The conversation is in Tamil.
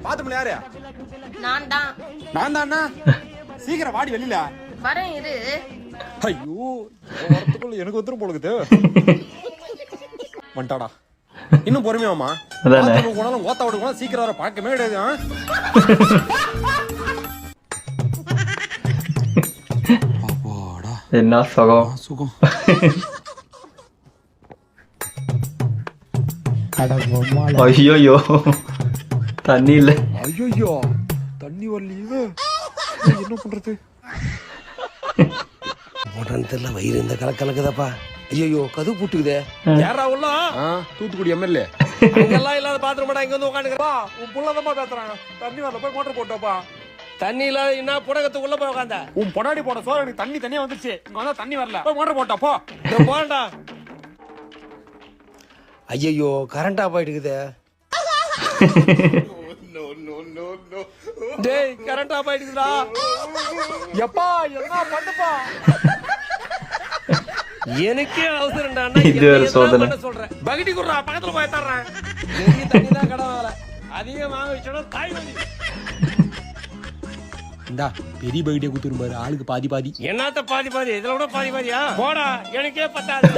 பாத்துமல யாரு? நான் தான். நான் தானா? சீக்கிரம் வாடி வெளியில. வரேன் இரு. ஐயோ, வரதுக்குள்ள எனக்கு வந்துரும் போலுக்குது. வந்துட்டாடா. இன்னும் பொறுமையாமா. அதானே. போனாலும் ஓத்த விடுவோம் சீக்கிரம் வர பார்க்கவே கிடையாது. அப்பாடா. என்ன சுகம். சுகம். ஐயோ தண்ணி இல்ல. ஐயோ தண்ணி வரலையே. என்ன பண்றது? போட்டான்னு தெரியல, வயிறு இந்த கலக்கலக்குதாப்பா. ஐயோ கதவு பூட்டுக்குதே. யாரா உள்ள? தூத்துக்குடி எம்எல்ஏ. அங்கெல்லாம் இல்லாத பாத்ரூம்டா இங்க வந்து உட்காந்துக்கிறப்பா. உன் புள்ளதமா பேசுறாங்க. தண்ணி வரல, போய் மோட்டர் போட்டோப்பா. தண்ணி இல்லாத என்ன புடகத்துக்கு உள்ள போய் உட்காந்த. உன் பொடாடி போட சோறு எனக்கு தண்ணி தனியா வந்துருச்சு. இங்க வந்தா தண்ணி வரல, போய் மோட்டர் போட்டா போ. போடா. ஐயோ கரண்ட் ஆஃப் ஆயிட்டுக்குதே. டேய் கரண்ட் ஆஃப் ஆயிடுச்சுடா. எப்பா என்ன பண்ணுப்பா? எனக்கே அவசரம்டா. இது ஒரு சோதனை. சொல்றேன் பகடி குடுறா, பக்கத்துல போய் தர்றேன். தண்ணி தான் கடை வாங்கல. அதிகம் வாங்க வச்சோட தாய் வலி. இந்தா பெரிய பகடியை குத்துரும் பாரு. ஆளுக்கு பாதி பாதி. என்னத்த பாதி பாதி? இதுல கூட பாதி பாதியா? போடா, எனக்கே பத்தாது.